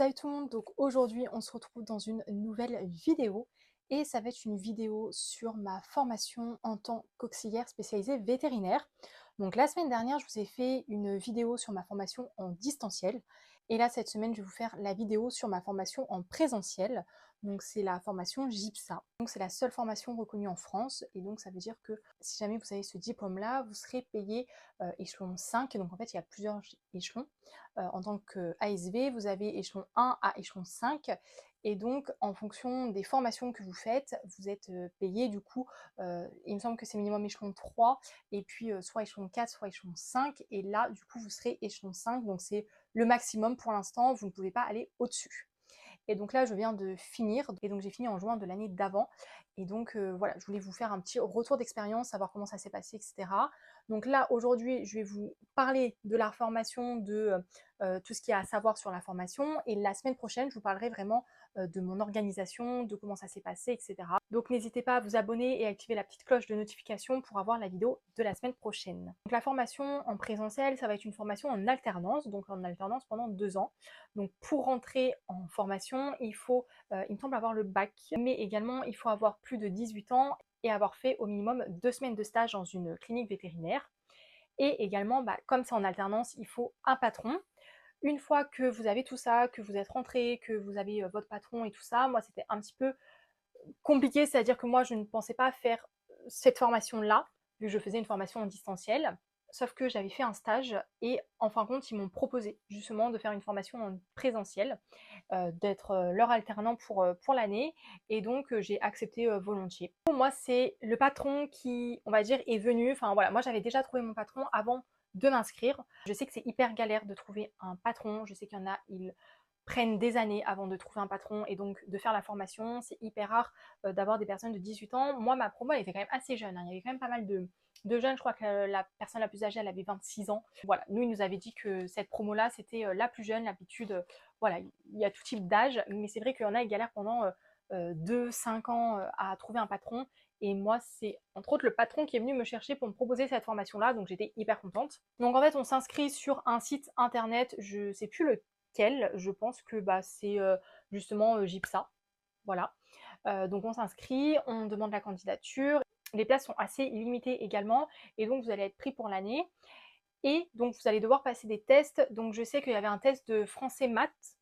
Salut tout le monde, donc aujourd'hui on se retrouve dans une nouvelle vidéo et ça va être une vidéo sur ma formation en tant qu'auxiliaire spécialisée vétérinaire. Donc la semaine dernière je vous ai fait une vidéo sur ma formation en distanciel et là cette semaine je vais vous faire la vidéo sur ma formation en présentiel. Donc c'est la formation GIPSA. Donc c'est la seule formation reconnue en France et donc ça veut dire que si jamais vous avez ce diplôme là vous serez payé échelon 5. Donc en fait il y a plusieurs échelons. En tant qu'ASV, vous avez échelon 1 à échelon 5. Et donc, en fonction des formations que vous faites, vous êtes payé du coup, il me semble que c'est minimum échelon 3, et puis soit échelon 4, soit échelon 5. Et là, du coup, vous serez échelon 5, donc c'est le maximum pour l'instant, vous ne pouvez pas aller au-dessus. Et donc là, je viens de finir, et donc j'ai fini en juin de l'année d'avant. Et donc voilà, je voulais vous faire un petit retour d'expérience, savoir comment ça s'est passé, etc. Donc là, aujourd'hui, je vais vous parler de la formation, de tout ce qu'il y a à savoir sur la formation. Et la semaine prochaine, je vous parlerai vraiment de mon organisation, de comment ça s'est passé, etc. Donc n'hésitez pas à vous abonner et à activer la petite cloche de notification pour avoir la vidéo de la semaine prochaine. Donc la formation en présentiel, ça va être une formation en alternance, donc en alternance pendant 2 ans. Donc pour rentrer en formation, il faut, il me semble, avoir le bac, mais également il faut avoir plus de 18 ans et avoir fait au minimum 2 semaines de stage dans une clinique vétérinaire. Et également, comme c'est en alternance, il faut un patron. Une fois que vous avez tout ça, que vous êtes rentré, que vous avez votre patron et tout ça, moi c'était un petit peu compliqué, c'est-à-dire que moi je ne pensais pas faire cette formation-là, vu que je faisais une formation en distanciel. Sauf que j'avais fait un stage et en fin de compte, ils m'ont proposé justement de faire une formation en présentiel, d'être leur alternant pour l'année. Et donc, j'ai accepté volontiers. Pour moi, c'est le patron qui, on va dire, est venu. Enfin voilà, moi j'avais déjà trouvé mon patron avant de m'inscrire. Je sais que c'est hyper galère de trouver un patron. Je sais qu'il y en a, ils prennent des années avant de trouver un patron et donc de faire la formation. C'est hyper rare d'avoir des personnes de 18 ans. Moi, ma promo, elle était quand même assez jeune, hein. Il y avait quand même pas mal de jeunes. Je crois que la personne la plus âgée, elle avait 26 ans. Voilà, nous, ils nous avaient dit que cette promo-là, c'était la plus jeune. L'habitude, voilà, il y a tout type d'âge, mais c'est vrai qu'il y en a, ils galèrent pendant 2, 5 ans à trouver un patron. Et moi, c'est entre autres le patron qui est venu me chercher pour me proposer cette formation-là, donc j'étais hyper contente. Donc en fait, on s'inscrit sur un site internet, je sais plus lequel, je pense que c'est justement GIPSA. Voilà. Donc on s'inscrit, on demande la candidature. Les places sont assez limitées également, et donc vous allez être pris pour l'année. Et donc vous allez devoir passer des tests. Donc je sais qu'il y avait un test de français maths.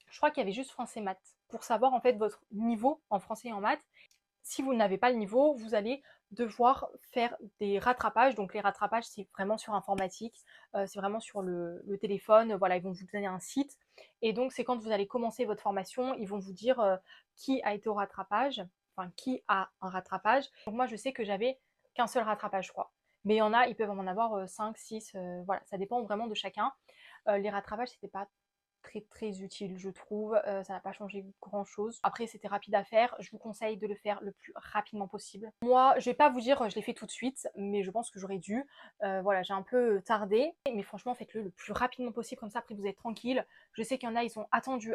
Je crois qu'il y avait juste français maths pour savoir en fait votre niveau en français et en maths. Si vous n'avez pas le niveau, vous allez devoir faire des rattrapages. Donc les rattrapages, c'est vraiment sur informatique, c'est vraiment sur le téléphone. Voilà, ils vont vous donner un site. Et donc c'est quand vous allez commencer votre formation, ils vont vous dire qui a été au rattrapage, enfin qui a un rattrapage. Donc moi, je sais que j'avais qu'un seul rattrapage, je crois. Mais il y en a, ils peuvent en avoir 5, 6, voilà, ça dépend vraiment de chacun. Les rattrapages, c'était pas très utile, je trouve. Ça n'a pas changé grand chose. Après, c'était rapide à faire. Je vous conseille de le faire le plus rapidement possible. Moi, je vais pas vous dire je l'ai fait tout de suite, mais je pense que j'aurais dû. Voilà, j'ai un peu tardé. Mais franchement, faites-le le plus rapidement possible, comme ça après vous êtes tranquille. Je sais qu'il y en a, ils ont attendu,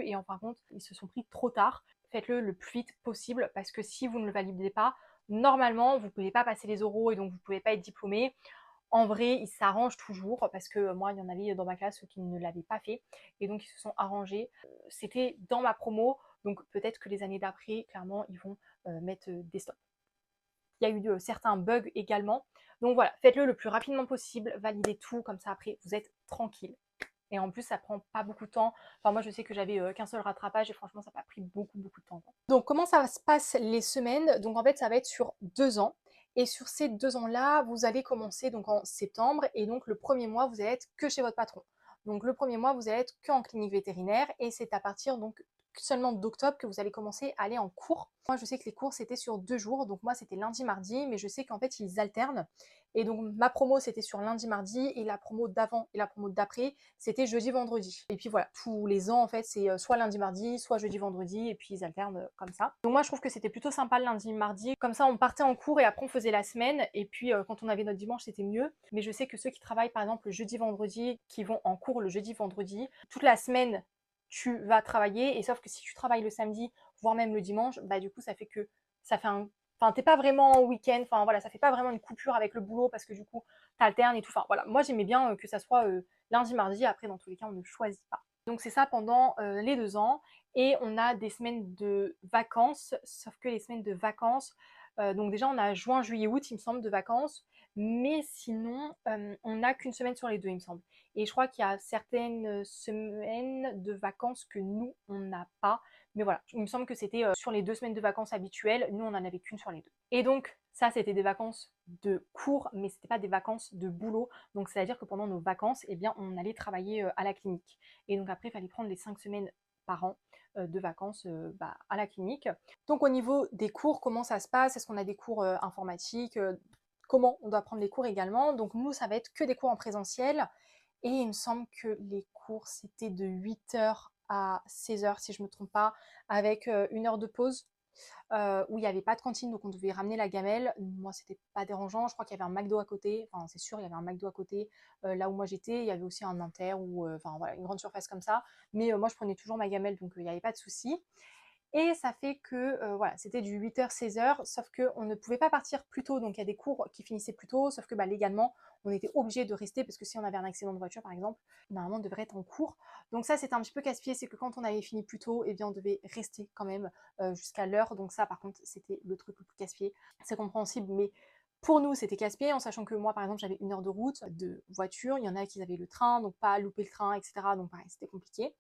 et en fin de compte, ils se sont pris trop tard. Faites-le le plus vite possible, parce que si vous ne le validez pas, normalement, vous ne pouvez pas passer les oraux et donc vous ne pouvez pas être diplômé. En vrai, ils s'arrangent toujours parce que moi, il y en avait dans ma classe qui ne l'avaient pas fait et donc ils se sont arrangés. C'était dans ma promo, donc peut-être que les années d'après, clairement, ils vont mettre des stops. Il y a eu certains bugs également. Donc voilà, faites-le le plus rapidement possible, validez tout, comme ça après, vous êtes tranquille. Et en plus, ça prend pas beaucoup de temps. Enfin, moi, je sais que j'avais qu'un seul rattrapage et franchement, ça n'a pas pris beaucoup de temps. Donc, comment ça se passe les semaines? Donc, en fait, ça va être sur 2 ans. Et sur ces 2 ans-là, vous allez commencer donc en septembre. Et donc, le premier mois, vous allez être que chez votre patron. Donc, le premier mois, vous allez être que en clinique vétérinaire. Et c'est à partir donc seulement d'octobre que vous allez commencer à aller en cours. Moi, je sais que les cours, c'était sur 2 jours. Donc, moi, c'était lundi, mardi. Mais je sais qu'en fait, ils alternent. Et donc, ma promo, c'était sur lundi, mardi. Et la promo d'avant et la promo d'après, c'était jeudi, vendredi. Et puis voilà, tous les ans, en fait, c'est soit lundi, mardi, soit jeudi, vendredi. Et puis, ils alternent comme ça. Donc, moi, je trouve que c'était plutôt sympa le lundi, mardi. Comme ça, on partait en cours et après, on faisait la semaine. Et puis, quand on avait notre dimanche, c'était mieux. Mais je sais que ceux qui travaillent, par exemple, le jeudi, vendredi, qui vont en cours le jeudi, vendredi, toute la semaine, tu vas travailler. Et sauf que si tu travailles le samedi, voire même le dimanche, du coup, ça fait que ça fait un. Enfin, t'es pas vraiment en week-end, enfin voilà, ça fait pas vraiment une coupure avec le boulot parce que du coup, t'alternes et tout. Enfin voilà, moi j'aimais bien que ça soit lundi, mardi, après dans tous les cas, on ne choisit pas. Donc c'est ça pendant les 2 ans et on a des semaines de vacances, sauf que les semaines de vacances, donc déjà on a juin, juillet, août, il me semble, de vacances, mais sinon, on n'a qu'une semaine sur les 2, il me semble. Et je crois qu'il y a certaines semaines de vacances que nous, on n'a pas. Mais voilà, il me semble que c'était sur les 2 semaines de vacances habituelles, nous on n'en avait qu'une sur les 2. Et donc ça, c'était des vacances de cours, mais c'était pas des vacances de boulot. Donc c'est-à-dire que pendant nos vacances, eh bien, on allait travailler à la clinique. Et donc après, il fallait prendre les 5 semaines par an de vacances à la clinique. Donc au niveau des cours, comment ça se passe? Est-ce qu'on a des cours informatiques? Comment on doit prendre les cours également? Donc nous, ça va être que des cours en présentiel. Et il me semble que les cours, c'était de 8 h à 16 h, si je ne me trompe pas, avec 1 heure de pause où il n'y avait pas de cantine, donc on devait ramener la gamelle. Moi, c'était pas dérangeant. Je crois qu'il y avait un McDo à côté. Enfin, c'est sûr, il y avait un McDo à côté. Là où moi j'étais, il y avait aussi un Inter ou enfin voilà, une grande surface comme ça. Mais moi, je prenais toujours ma gamelle, donc il n'y avait pas de souci. Et ça fait que voilà, c'était du 8 h 16 h, sauf qu'on ne pouvait pas partir plus tôt, donc il y a des cours qui finissaient plus tôt, sauf que légalement, on était obligé de rester, parce que si on avait un accident de voiture par exemple, normalement on devrait être en cours. Donc ça c'était un petit peu casse-pied, c'est que quand on avait fini plus tôt, eh bien on devait rester quand même jusqu'à l'heure, donc ça par contre c'était le truc le plus casse-pied. C'est compréhensible, mais pour nous, c'était casse-pied, en sachant que moi, par exemple, j'avais 1 heure de route de voiture. Il y en a qui avaient le train, donc pas louper le train, etc. Donc pareil, c'était compliqué.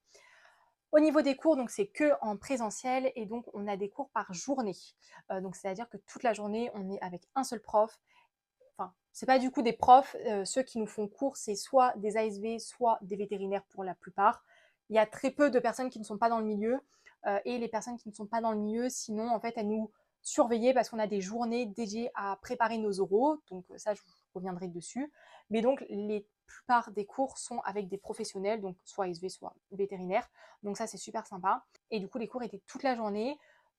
Au niveau des cours, donc c'est que en présentiel et donc on a des cours par journée. Donc c'est-à-dire que toute la journée, on est avec un seul prof. Enfin, c'est pas du coup des profs, ceux qui nous font cours, c'est soit des ASV, soit des vétérinaires pour la plupart. Il y a très peu de personnes qui ne sont pas dans le milieu et les personnes qui ne sont pas dans le milieu, sinon en fait elles nous surveillaient parce qu'on a des journées dédiées à préparer nos oraux. Donc ça, je vous reviendrai dessus. Mais donc les plupart des cours sont avec des professionnels, donc soit ASV, soit vétérinaires. Donc ça, c'est super sympa. Et du coup, les cours étaient toute la journée.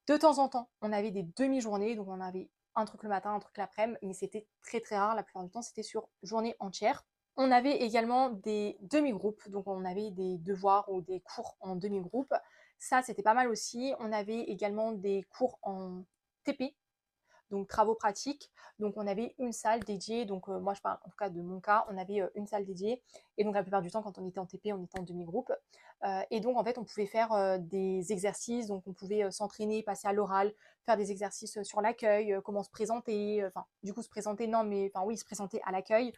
De temps en temps, on avait des demi-journées, donc on avait un truc le matin, un truc l'après-midi, mais c'était très très rare. La plupart du temps, c'était sur journée entière. On avait également des demi-groupes, donc on avait des devoirs ou des cours en demi-groupe. Ça, c'était pas mal aussi. On avait également des cours en TP, donc travaux pratiques. Donc on avait une salle dédiée, donc moi je parle en tout cas de mon cas, on avait une salle dédiée, et donc la plupart du temps quand on était en TP, on était en demi-groupe. Et donc en fait on pouvait faire des exercices, donc on pouvait s'entraîner, passer à l'oral, faire des exercices sur l'accueil, comment se présenter, enfin du coup se présenter non, mais enfin oui, se présenter à l'accueil.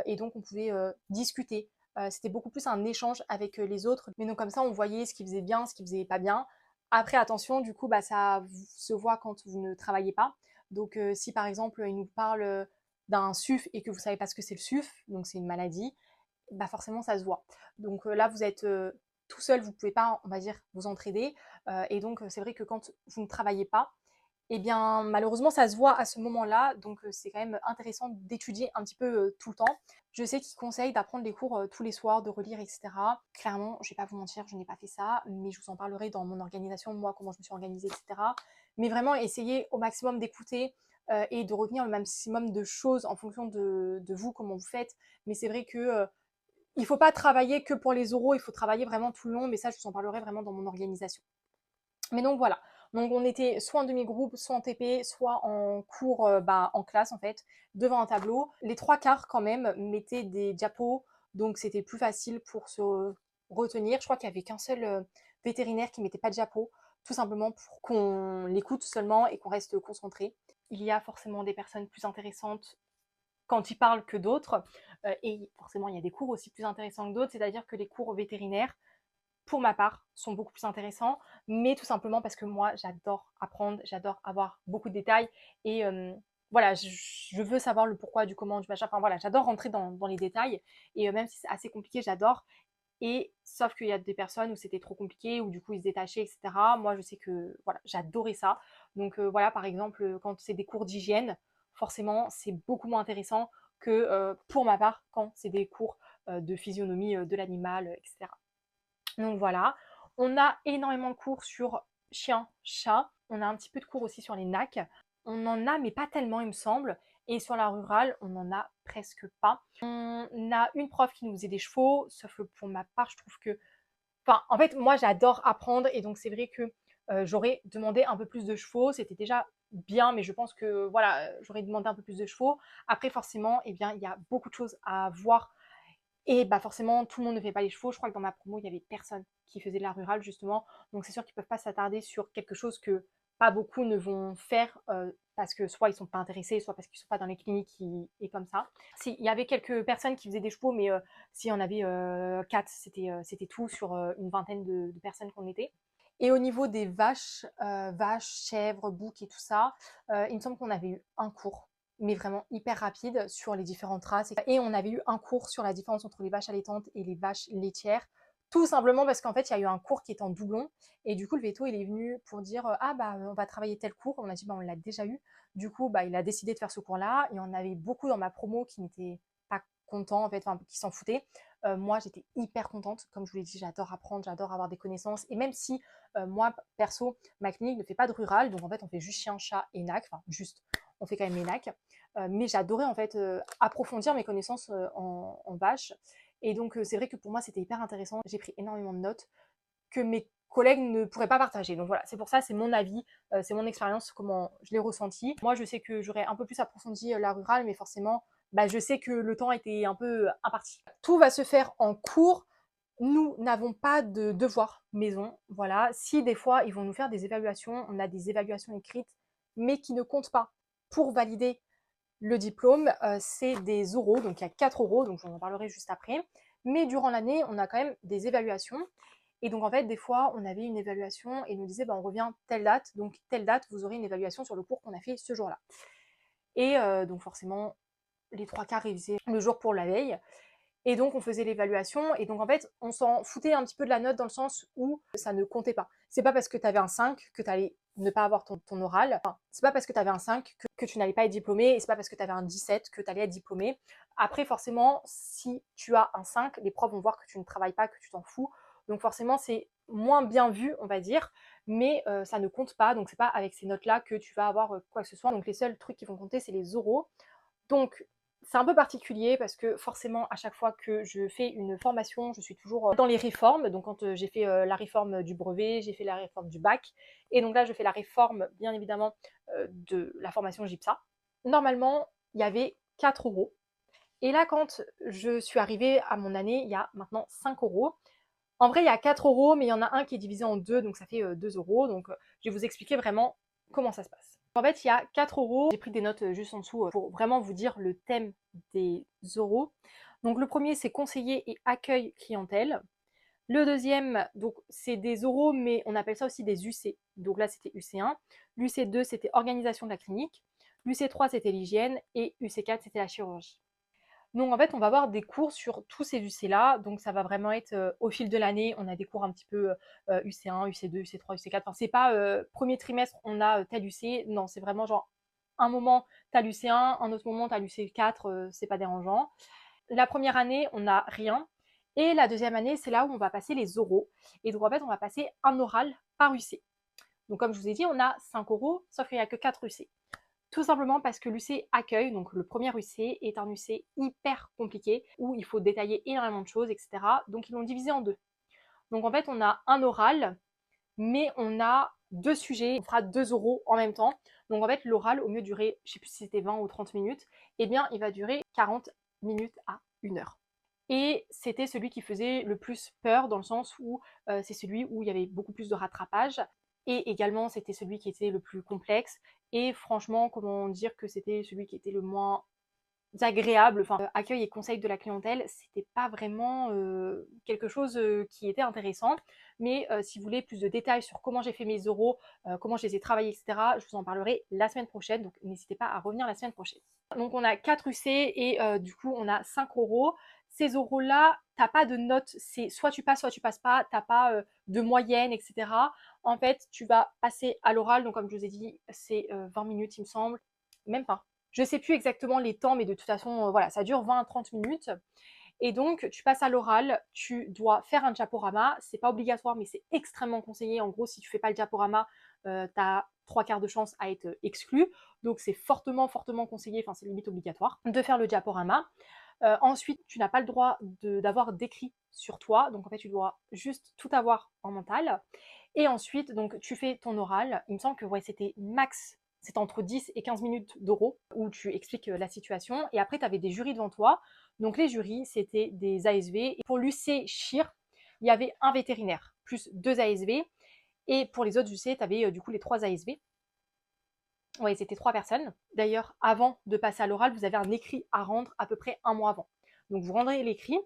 Et donc on pouvait discuter. C'était beaucoup plus un échange avec les autres, mais donc comme ça on voyait ce qui faisait bien, ce qui faisait pas bien. Après attention, du coup ça se voit quand vous ne travaillez pas. Donc si par exemple il nous parle d'un SUF et que vous savez pas ce que c'est le SUF, donc c'est une maladie, forcément ça se voit. Donc là vous êtes tout seul, vous pouvez pas, on va dire, vous entraider. Et donc c'est vrai que quand vous ne travaillez pas, eh bien malheureusement ça se voit à ce moment-là. Donc c'est quand même intéressant d'étudier un petit peu tout le temps. Je sais qu'ils conseillent d'apprendre les cours tous les soirs, de relire, etc. Clairement, je vais pas vous mentir, je n'ai pas fait ça, mais je vous en parlerai dans mon organisation, moi, comment je me suis organisée, etc. Mais vraiment, essayez au maximum d'écouter et de retenir le maximum de choses en fonction de vous, comment vous faites. Mais c'est vrai que il faut pas travailler que pour les oraux, il faut travailler vraiment tout le long, mais ça, je vous en parlerai vraiment dans mon organisation. Mais donc voilà, donc on était soit en demi-groupe, soit en TP, soit en cours en classe en fait, devant un tableau. Les trois quarts quand même mettaient des diapos, donc c'était plus facile pour se retenir. Je crois qu'il y avait qu'un seul vétérinaire qui mettait pas de diapo, tout simplement pour qu'on l'écoute seulement et qu'on reste concentré. Il y a forcément des personnes plus intéressantes quand ils parlent que d'autres, et forcément il y a des cours aussi plus intéressants que d'autres, c'est-à-dire que les cours vétérinaires, pour ma part, sont beaucoup plus intéressants, mais tout simplement parce que moi, j'adore apprendre, j'adore avoir beaucoup de détails et voilà, je veux savoir le pourquoi, du comment, du machin. Enfin voilà, j'adore rentrer dans les détails et même si c'est assez compliqué, j'adore. Et sauf qu'il y a des personnes où c'était trop compliqué, où du coup ils se détachaient, etc. Moi, je sais que voilà, j'adorais ça. Donc voilà, par exemple, quand c'est des cours d'hygiène, forcément, c'est beaucoup moins intéressant que pour ma part, quand c'est des cours de physionomie de l'animal, etc. Donc voilà, on a énormément de cours sur chien, chat, on a un petit peu de cours aussi sur les NAC. On en a, mais pas tellement, il me semble. Et sur la rurale, on en a presque pas. On a une prof qui nous faisait des chevaux, sauf que pour ma part, je trouve que... Enfin, en fait, moi, j'adore apprendre, et donc c'est vrai que j'aurais demandé un peu plus de chevaux. C'était déjà bien, mais je pense que, voilà, j'aurais demandé un peu plus de chevaux. Après, forcément, eh bien, il y a beaucoup de choses à voir Et bah forcément, tout le monde ne fait pas les chevaux. Je crois que dans ma promo, il y avait personne qui faisait de la rurale justement. Donc c'est sûr qu'ils peuvent pas s'attarder sur quelque chose que pas beaucoup ne vont faire parce que soit ils sont pas intéressés, soit parce qu'ils sont pas dans les cliniques et comme ça. Si, il y avait quelques personnes qui faisaient des chevaux, mais s'il y en avait 4, c'était tout sur une vingtaine de personnes qu'on était. Et au niveau des vaches, chèvres, boucs et tout ça, il me semble qu'on avait eu un cours, mais vraiment hyper rapide sur les différentes races. Et on avait eu un cours sur la différence entre les vaches allaitantes et les vaches laitières. Tout simplement parce qu'en fait, il y a eu un cours qui est en doublon. Et du coup, le veto, il est venu pour dire ah bah on va travailler tel cours. On a dit bah on l'a déjà eu. Du coup, bah il a décidé de faire ce cours-là. Il y en avait beaucoup dans ma promo qui n'étaient pas contents, en fait, enfin, qui s'en foutaient. Moi, j'étais hyper contente. Comme je vous l'ai dit, j'adore apprendre, j'adore avoir des connaissances. Et même si moi, perso, ma clinique ne fait pas de rural, donc en fait, on fait juste chien, chat et nac. Enfin, juste, on fait quand même les nacs. Mais j'adorais en fait approfondir mes connaissances en vache. Et donc, c'est vrai que pour moi, c'était hyper intéressant. J'ai pris énormément de notes que mes collègues ne pourraient pas partager. Donc voilà, c'est pour ça, c'est mon avis, c'est mon expérience, comment je l'ai ressenti. Moi, je sais que j'aurais un peu plus approfondi la rurale, mais forcément, bah, je sais que le temps était un peu imparti. Tout va se faire en cours. Nous n'avons pas de devoir maison. Voilà. Si des fois, ils vont nous faire des évaluations, on a des évaluations écrites, mais qui ne comptent pas pour valider le diplôme, c'est des oraux, donc il y a 4 oraux, donc j'en parlerai juste après. Mais durant l'année, on a quand même des évaluations. Et donc en fait, des fois, on avait une évaluation et ils nous disaient, bah, on revient telle date, donc telle date, vous aurez une évaluation sur le cours qu'on a fait ce jour-là. Et donc forcément, les 3 quarts révisaient le jour pour la veille. Et donc, on faisait l'évaluation. Et donc, en fait, on s'en foutait un petit peu de la note dans le sens où ça ne comptait pas. C'est pas parce que tu avais un 5 que tu allais ne pas avoir ton oral. Enfin, c'est pas parce que tu avais un 5 que tu n'allais pas être diplômé. Et c'est pas parce que tu avais un 17 que tu allais être diplômé. Après, forcément, si tu as un 5, les profs vont voir que tu ne travailles pas, que tu t'en fous. Donc, forcément, c'est moins bien vu, on va dire. Mais ça ne compte pas. Donc, c'est pas avec ces notes-là que tu vas avoir quoi que ce soit. Donc, les seuls trucs qui vont compter, c'est les oraux. Donc, c'est un peu particulier parce que forcément, à chaque fois que je fais une formation, je suis toujours dans les réformes. Donc, quand j'ai fait la réforme du brevet, j'ai fait la réforme du bac. Et donc là, je fais la réforme, bien évidemment, de la formation GIPSA. Normalement, il y avait 4 euros. Et là, quand je suis arrivée à mon année, il y a maintenant 5 euros. En vrai, il y a 4 euros, mais il y en a un qui est divisé en deux, donc ça fait 2 euros. Donc, je vais vous expliquer vraiment comment ça se passe. En fait, il y a 4 euros. J'ai pris des notes juste en dessous pour vraiment vous dire le thème des euros. Donc, le premier, c'est conseiller et accueil clientèle. Le deuxième, donc c'est des euros, mais on appelle ça aussi des UC. Donc là, c'était UC1. L'UC2, c'était organisation de la clinique. L'UC3, c'était l'hygiène. Et UC4, c'était la chirurgie. Donc en fait, on va avoir des cours sur tous ces UC-là. Donc ça va vraiment être au fil de l'année, on a des cours un petit peu UC1, UC2, UC3, UC4. Enfin, c'est pas premier trimestre, on a tel UC. Non, c'est vraiment genre un moment, t'as l'UC1, un autre moment, t'as l'UC4, c'est pas dérangeant. La première année, on n'a rien. Et la deuxième année, c'est là où on va passer les oraux. Et donc en fait, on va passer un oral par UC. Donc comme je vous ai dit, on a 5 euros, sauf qu'il n'y a que 4 UC. Tout simplement parce que l'UC accueil, donc le premier UC, est un UC hyper compliqué où il faut détailler énormément de choses, etc. Donc ils l'ont divisé en deux. Donc en fait, on a un oral, mais on a 2 sujets. On fera 2 oraux en même temps. Donc en fait, l'oral, au mieux de durer, je ne sais plus si c'était 20 ou 30 minutes, eh bien, il va durer 40 minutes à 1 heure. Et c'était celui qui faisait le plus peur dans le sens où c'est celui où il y avait beaucoup plus de rattrapage. Et également, c'était celui qui était le plus complexe. Et franchement, comment dire que c'était celui qui était le moins agréable. Enfin, accueil et conseil de la clientèle, c'était pas vraiment quelque chose qui était intéressant. Mais si vous voulez plus de détails sur comment j'ai fait mes euros, comment je les ai travaillés, etc., je vous en parlerai la semaine prochaine. Donc n'hésitez pas à revenir la semaine prochaine. Donc on a 4 UC et du coup on a 5 euros. Ces euros-là, t'as pas de note, c'est soit tu passes pas, t'as pas de moyenne, etc. En fait, tu vas passer à l'oral, donc comme je vous ai dit, c'est 20 minutes il me semble, même pas. Je sais plus exactement les temps, mais de toute façon, voilà, ça dure 20 à 30 minutes. Et donc, tu passes à l'oral, tu dois faire un diaporama. C'est pas obligatoire, mais c'est extrêmement conseillé. En gros, si tu fais pas le diaporama, tu as 3 quarts de chance à être exclu. Donc, c'est fortement, fortement conseillé, enfin, c'est limite obligatoire, de faire le diaporama. Ensuite, tu n'as pas le droit d'avoir d'écrit sur toi. Donc, en fait, tu dois juste tout avoir en mental. Et ensuite, donc, tu fais ton oral. Il me semble que ouais, c'était max, c'était entre 10 et 15 minutes d'oraux où tu expliques la situation. Et après, tu avais des jurys devant toi. Donc les jurys, c'était des ASV. Et pour l'UC Chir, il y avait un vétérinaire, plus 2 ASV. Et pour les autres UC, tu avais du coup les 3 ASV. Oui, c'était 3 personnes. D'ailleurs, avant de passer à l'oral, vous avez un écrit à rendre à peu près un mois avant. Donc vous rendrez l'écrit.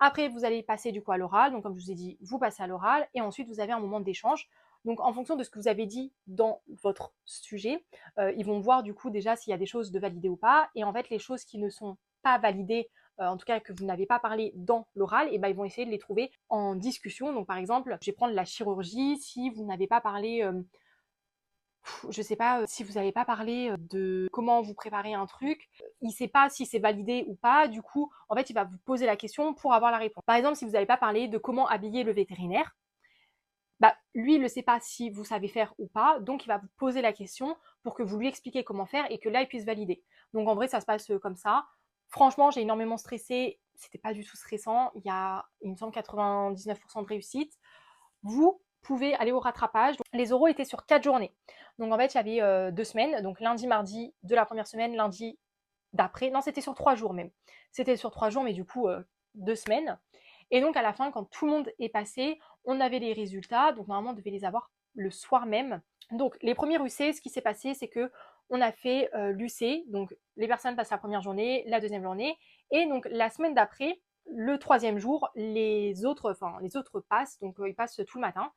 Après, vous allez passer du coup à l'oral. Donc comme je vous ai dit, vous passez à l'oral. Et ensuite, vous avez un moment d'échange. Donc en fonction de ce que vous avez dit dans votre sujet, ils vont voir du coup déjà s'il y a des choses de validées ou pas. Et en fait, les choses qui ne sont pas validées, en tout cas que vous n'avez pas parlé dans l'oral, et ben, ils vont essayer de les trouver en discussion. Donc par exemple, je vais prendre la chirurgie. Si vous n'avez pas parlé je sais pas si vous n'avez pas parlé de comment vous préparez un truc, il sait pas si c'est validé ou pas, du coup, en fait, il va vous poser la question pour avoir la réponse. Par exemple, si vous n'avez pas parlé de comment habiller le vétérinaire, bah, lui, il ne sait pas si vous savez faire ou pas, donc il va vous poser la question pour que vous lui expliquiez comment faire et que là, il puisse valider. Donc en vrai, ça se passe comme ça. Franchement, j'ai énormément stressé, c'était pas du tout stressant, il me semble, 99% de réussite. Vous pouvez aller au rattrapage. Les oraux étaient sur 4 journées. Donc en fait, il y avait 2 semaines, donc lundi, mardi de la première semaine, lundi d'après. Non, c'était sur 3 jours même. C'était sur 3 jours, mais du coup, 2 semaines. Et donc à la fin, quand tout le monde est passé, on avait les résultats. Donc normalement, on devait les avoir le soir même. Donc les premiers UC, ce qui s'est passé, c'est que on a fait l'UC. Donc les personnes passent la première journée, la deuxième journée. Et donc la semaine d'après, le troisième jour, les autres passent, donc ils passent tout le matin.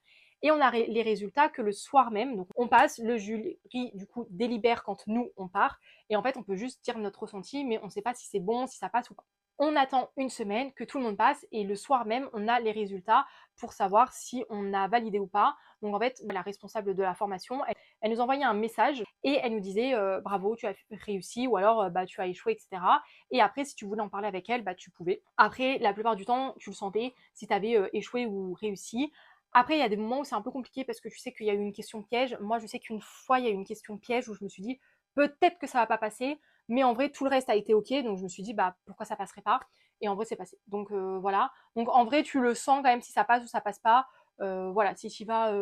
Et on a les résultats que le soir même, donc on passe, le jury du coup délibère quand nous on part, et en fait on peut juste dire notre ressenti, mais on ne sait pas si c'est bon, si ça passe ou pas. On attend une semaine que tout le monde passe, et le soir même on a les résultats pour savoir si on a validé ou pas. Donc en fait la responsable de la formation, elle nous envoyait un message et elle nous disait bravo, tu as réussi, ou alors bah, tu as échoué, etc. Et après, si tu voulais en parler avec elle, bah, tu pouvais. Après, la plupart du temps, tu le sentais si tu avais échoué ou réussi. Après, il y a des moments où c'est un peu compliqué parce que tu sais qu'il y a eu une question piège. Moi, je sais qu'une fois, il y a eu une question piège où je me suis dit peut-être que ça va pas passer, mais en vrai, tout le reste a été ok. Donc, je me suis dit bah pourquoi ça passerait pas. Et en vrai, c'est passé. Donc voilà. Donc en vrai, tu le sens quand même si ça passe ou ça passe pas. Voilà, si tu vas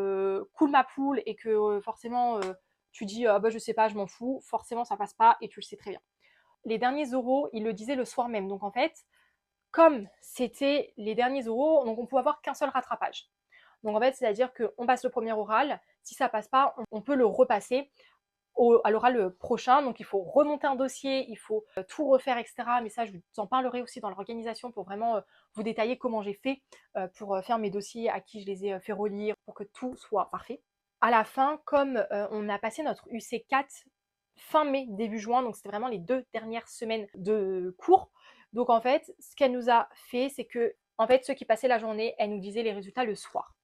cool ma poule et que forcément tu dis ah bah je sais pas, je m'en fous, forcément ça passe pas et tu le sais très bien. Les derniers oraux, ils le disaient le soir même. Donc en fait, comme c'était les derniers oraux, donc on pouvait avoir qu'un seul rattrapage. Donc en fait, c'est-à-dire qu'on passe le premier oral, si ça passe pas, on peut le repasser à l'oral prochain. Donc il faut remonter un dossier, il faut tout refaire, etc. Mais ça, je vous en parlerai aussi dans l'organisation pour vraiment vous détailler comment j'ai fait pour faire mes dossiers, à qui je les ai fait relire, pour que tout soit parfait. À la fin, comme on a passé notre UC4 fin mai, début juin, donc c'était vraiment les 2 dernières semaines de cours. Donc en fait, ce qu'elle nous a fait, c'est que en fait, ceux qui passaient la journée, elle nous disait les résultats le soir.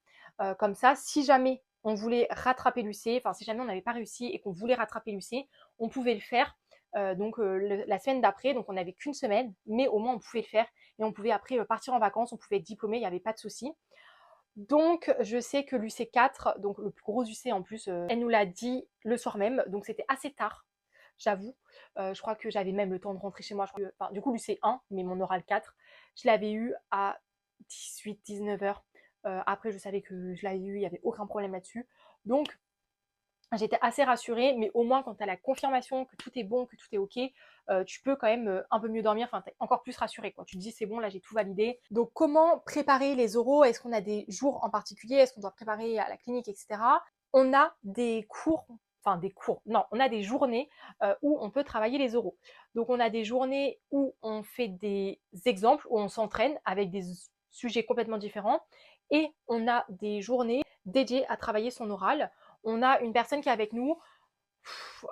Comme ça, si jamais on voulait rattraper l'UC, enfin si jamais on n'avait pas réussi et qu'on voulait rattraper l'UC, on pouvait le faire. La semaine d'après, donc on n'avait qu'une semaine, mais au moins on pouvait le faire et on pouvait après partir en vacances, on pouvait être diplômé, il n'y avait pas de souci. Donc je sais que l'UC4, donc le plus gros UC en plus, elle nous l'a dit le soir même, donc c'était assez tard, j'avoue. Je crois que j'avais même le temps de rentrer chez moi. Enfin, du coup, l'UC1, mais mon oral 4, je l'avais eu à 18-19 heures. Après, je savais que je l'avais eu, il n'y avait aucun problème là-dessus. Donc, j'étais assez rassurée, mais au moins quand tu as la confirmation que tout est bon, que tout est ok, tu peux quand même un peu mieux dormir, enfin, tu es encore plus rassurée, quoi. Tu te dis c'est bon, là j'ai tout validé. Donc comment préparer les oraux? Est-ce qu'on a des jours en particulier? Est-ce qu'on doit préparer à la clinique, etc. On a des cours, enfin des cours, non, on a des journées où on peut travailler les oraux. Donc on a des journées où on fait des exemples, où on s'entraîne avec des sujets complètement différents, et on a des journées dédiées à travailler son oral. On a une personne qui est avec nous.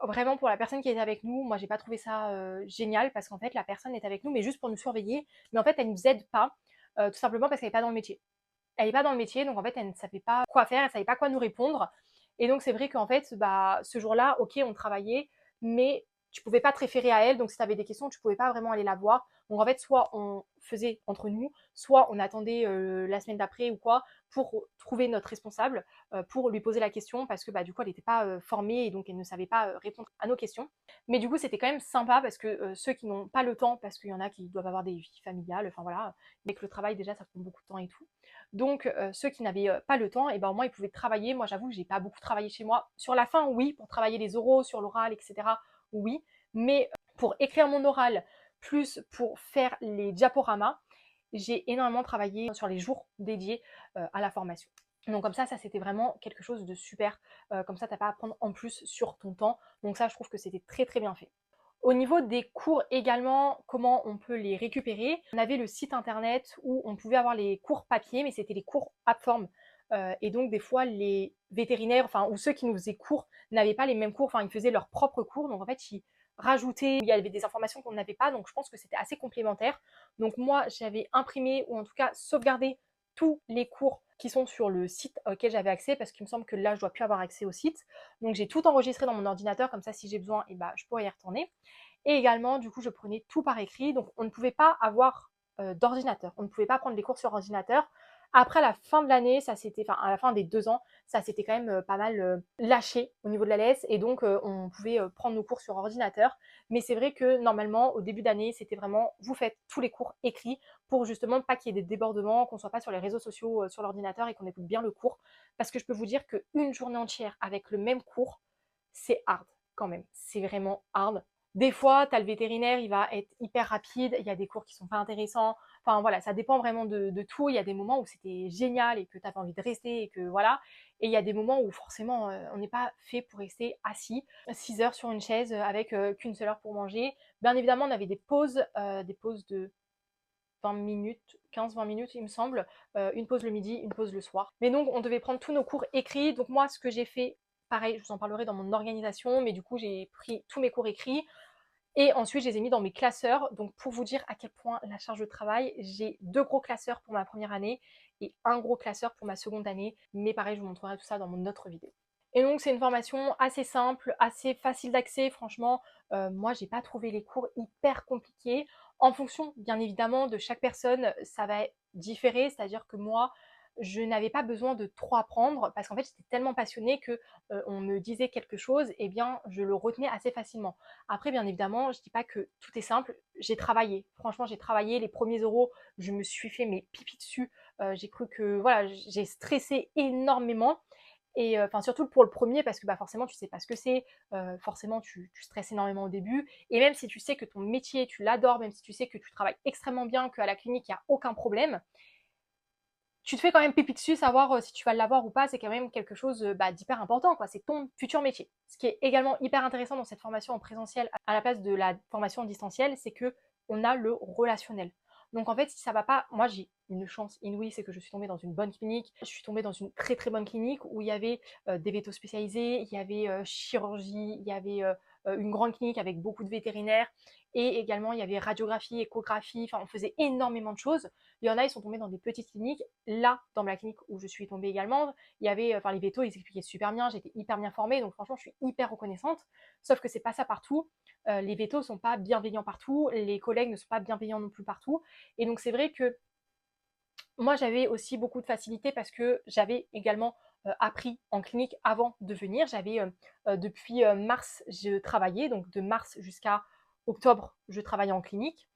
Vraiment, pour la personne qui est avec nous, moi j'ai pas trouvé ça génial parce qu'en fait la personne est avec nous mais juste pour nous surveiller, mais en fait elle nous aide pas, tout simplement parce qu'elle est pas dans le métier. Elle est pas dans le métier, donc en fait elle ne savait pas quoi faire, elle savait pas quoi nous répondre. Et donc c'est vrai qu'en fait bah ce jour-là, ok, on travaillait, mais tu pouvais pas te référer à elle, donc si tu avais des questions, tu pouvais pas vraiment aller la voir. Donc en fait, soit on faisait entre nous, soit on attendait la semaine d'après ou quoi pour trouver notre responsable, pour lui poser la question parce que bah, du coup elle n'était pas formée et donc elle ne savait pas répondre à nos questions. Mais du coup c'était quand même sympa parce que ceux qui n'ont pas le temps, parce qu'il y en a qui doivent avoir des vies familiales, enfin voilà, mais que le travail déjà ça prend beaucoup de temps et tout. Donc ceux qui n'avaient pas le temps, et ben au moins ils pouvaient travailler. Moi j'avoue que j'ai pas beaucoup travaillé chez moi. Sur la fin oui, pour travailler les oraux, sur l'oral, etc. Oui, mais pour écrire mon oral, plus pour faire les diaporamas, j'ai énormément travaillé sur les jours dédiés à la formation. Donc comme ça c'était vraiment quelque chose de super. Comme ça, tu n'as pas à prendre en plus sur ton temps. Donc ça, je trouve que c'était très très bien fait. Au niveau des cours également, comment on peut les récupérer? On avait le site internet où on pouvait avoir les cours papier, mais c'était les cours Appform. Et donc des fois, les vétérinaires, enfin, ou ceux qui nous faisaient cours, n'avaient pas les mêmes cours, enfin, ils faisaient leurs propres cours. Donc en fait, ils rajoutaient, il y avait des informations qu'on n'avait pas, donc je pense que c'était assez complémentaire. Donc moi, j'avais imprimé, ou en tout cas sauvegardé tous les cours qui sont sur le site auquel j'avais accès, parce qu'il me semble que là, je dois plus avoir accès au site. Donc j'ai tout enregistré dans mon ordinateur, comme ça, si j'ai besoin, et ben, je pourrais y retourner. Et également, du coup, je prenais tout par écrit. Donc, on ne pouvait pas avoir d'ordinateur. On ne pouvait pas prendre les cours sur ordinateur. Après, à la fin de l'année, ça s'était, enfin, à la fin des 2 ans, ça s'était quand même pas mal lâché au niveau de la LS. Et donc, on pouvait prendre nos cours sur ordinateur. Mais c'est vrai que normalement, au début d'année, c'était vraiment, vous faites tous les cours écrits pour justement pas qu'il y ait des débordements, qu'on soit pas sur les réseaux sociaux, sur l'ordinateur et qu'on écoute bien le cours. Parce que je peux vous dire qu'une journée entière avec le même cours, c'est hard quand même. C'est vraiment hard. Des fois, tu as le vétérinaire, il va être hyper rapide, il y a des cours qui sont pas intéressants. Enfin voilà, ça dépend vraiment de tout. Il y a des moments où c'était génial et que tu avais envie de rester et que voilà. Et il y a des moments où forcément, on n'est pas fait pour rester assis 6 heures sur une chaise avec qu'une seule heure pour manger. Bien évidemment, on avait des pauses de 20 minutes, 15-20 minutes, il me semble. Une pause le midi, une pause le soir. Mais donc, on devait prendre tous nos cours écrits. Donc moi, ce que j'ai fait, pareil, je vous en parlerai dans mon organisation, mais du coup, j'ai pris tous mes cours écrits. Et ensuite, je les ai mis dans mes classeurs. Donc, pour vous dire à quel point la charge de travail, j'ai 2 gros classeurs pour ma première année et un gros classeur pour ma seconde année. Mais pareil, je vous montrerai tout ça dans mon autre vidéo. Et donc, c'est une formation assez simple, assez facile d'accès. Franchement, moi, j'ai pas trouvé les cours hyper compliqués. En fonction, bien évidemment, de chaque personne, ça va différer. C'est-à-dire que moi, je n'avais pas besoin de trop apprendre parce qu'en fait, j'étais tellement passionnée que on me disait quelque chose, et bien, je le retenais assez facilement. Après, bien évidemment, je dis pas que tout est simple. J'ai travaillé. Franchement, j'ai travaillé. Les premiers euros, je me suis fait mes pipis dessus. J'ai cru que voilà, j'ai stressé énormément. Et enfin, surtout pour le premier, parce que bah, forcément, tu sais pas ce que c'est. Forcément, tu stresses énormément au début. Et même si tu sais que ton métier, tu l'adores, même si tu sais que tu travailles extrêmement bien, qu'à la clinique, il n'y a aucun problème, tu te fais quand même pipi dessus, savoir si tu vas l'avoir ou pas, c'est quand même quelque chose bah, d'hyper important, quoi. C'est ton futur métier. Ce qui est également hyper intéressant dans cette formation en présentiel à la place de la formation en distanciel, c'est que on a le relationnel. Donc en fait, si ça va pas, moi j'ai une chance inouïe, c'est que je suis tombée dans une bonne clinique. Je suis tombée dans une très très bonne clinique où il y avait des vétos spécialisés, il y avait chirurgie, il y avait une grande clinique avec beaucoup de vétérinaires, et également il y avait radiographie, échographie, enfin on faisait énormément de choses. Il y en a, ils sont tombés dans des petites cliniques. Là, dans ma clinique où je suis tombée également, il y avait, enfin les vétos, ils expliquaient super bien, j'étais hyper bien formée, donc franchement, je suis hyper reconnaissante. Sauf que c'est pas ça partout. Les vétos sont pas bienveillants partout, les collègues ne sont pas bienveillants non plus partout. Et donc c'est vrai que moi, j'avais aussi beaucoup de facilité parce que j'avais également appris en clinique avant de venir. J'avais depuis mars, je travaillais, donc de mars jusqu'à octobre, je travaillais en clinique.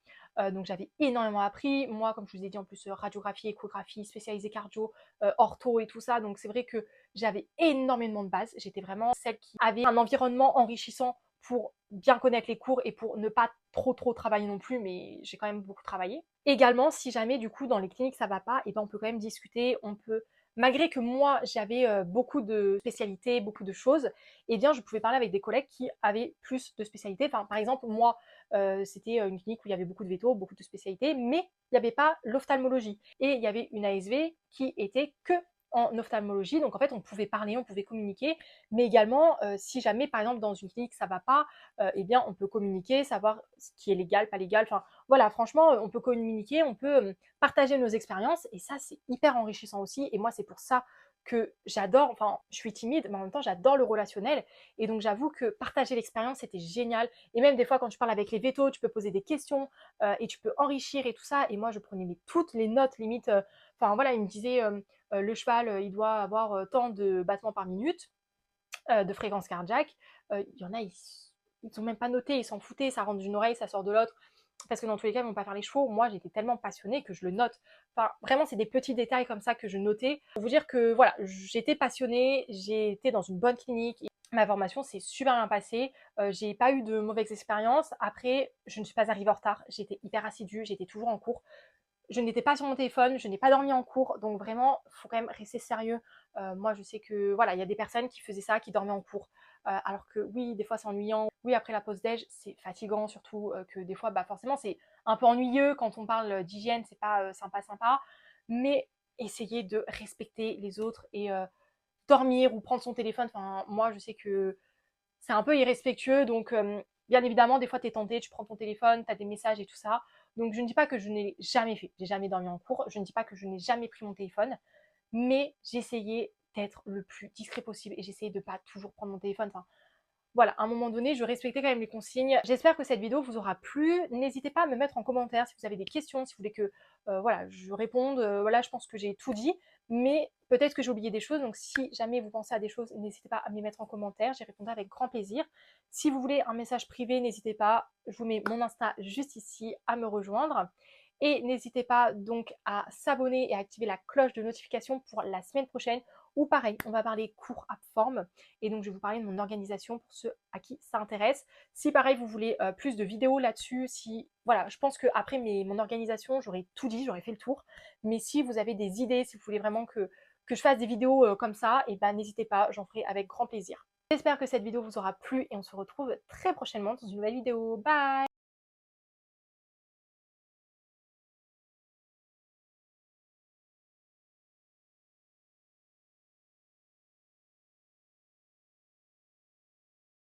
Donc j'avais énormément appris. Moi, comme je vous ai dit, en plus, radiographie, échographie, spécialisée cardio, ortho et tout ça. Donc c'est vrai que j'avais énormément de bases. J'étais vraiment celle qui avait un environnement enrichissant pour bien connaître les cours et pour ne pas trop travailler non plus, mais j'ai quand même beaucoup travaillé. Également, si jamais du coup dans les cliniques ça va pas, et ben on peut quand même discuter, on peut, malgré que moi j'avais beaucoup de spécialités, beaucoup de choses, et bien je pouvais parler avec des collègues qui avaient plus de spécialités. Enfin, par exemple, moi c'était une clinique où il y avait beaucoup de vétos, beaucoup de spécialités, mais il n'y avait pas l'ophtalmologie. Et il y avait une ASV qui était que en ophtalmologie, donc en fait on pouvait parler, on pouvait communiquer, mais également si jamais par exemple dans une clinique ça va pas, eh bien on peut communiquer, savoir ce qui est légal, pas légal, enfin voilà, franchement on peut communiquer, on peut partager nos expériences, et ça c'est hyper enrichissant aussi. Et moi c'est pour ça que j'adore, enfin je suis timide mais en même temps j'adore le relationnel, et donc j'avoue que partager l'expérience c'était génial. Et même des fois quand tu parles avec les vétos, tu peux poser des questions et tu peux enrichir et tout ça. Et moi je prenais toutes les notes limite, enfin voilà, il me disait le cheval il doit avoir tant de battements par minute, de fréquence cardiaque. Il y en a, ils sont même pas notés, ils s'en foutaient, ça rentre d'une oreille, ça sort de l'autre, parce que dans tous les cas, ils vont pas faire les chevaux. Moi, j'étais tellement passionnée que je le note. Enfin, vraiment, c'est des petits détails comme ça que je notais. Pour vous dire que voilà, j'étais passionnée, j'étais dans une bonne clinique. Ma formation s'est super bien passée, j'ai pas eu de mauvaises expériences. Après, je ne suis pas arrivée en retard, j'étais hyper assidue, j'étais toujours en cours. Je n'étais pas sur mon téléphone, je n'ai pas dormi en cours, donc vraiment, il faut quand même rester sérieux. Moi, je sais que voilà, il y a des personnes qui faisaient ça, qui dormaient en cours. Alors que oui, des fois c'est ennuyant. Oui, après la pause déj, c'est fatigant, surtout que des fois, bah forcément, c'est un peu ennuyeux quand on parle d'hygiène, c'est pas sympa sympa. Mais essayez de respecter les autres et dormir ou prendre son téléphone. Enfin, moi, je sais que c'est un peu irrespectueux. Donc, bien évidemment, des fois, tu es tenté, tu prends ton téléphone, tu as des messages et tout ça. Donc, je ne dis pas que je n'ai jamais fait. J'ai jamais dormi en cours. Je ne dis pas que je n'ai jamais pris mon téléphone. Mais j'essayais d'être le plus discret possible et j'essayais de pas toujours prendre mon téléphone. Enfin, voilà, à un moment donné, je respectais quand même les consignes. J'espère que cette vidéo vous aura plu. N'hésitez pas à me mettre en commentaire si vous avez des questions, si vous voulez que voilà, je réponde. Voilà, je pense que j'ai tout dit, mais peut-être que j'ai oublié des choses. Donc si jamais vous pensez à des choses, n'hésitez pas à me les mettre en commentaire. J'y répondrai avec grand plaisir. Si vous voulez un message privé, n'hésitez pas. Je vous mets mon Insta juste ici à me rejoindre. Et n'hésitez pas donc à s'abonner et à activer la cloche de notification pour la semaine prochaine où pareil, on va parler cours à forme. Et donc, je vais vous parler de mon organisation pour ceux à qui ça intéresse. Si pareil, vous voulez plus de vidéos là-dessus, si voilà, je pense qu'après mon organisation, j'aurais tout dit, j'aurais fait le tour. Mais si vous avez des idées, si vous voulez vraiment que je fasse des vidéos comme ça, et ben n'hésitez pas, j'en ferai avec grand plaisir. J'espère que cette vidéo vous aura plu et on se retrouve très prochainement dans une nouvelle vidéo. Bye!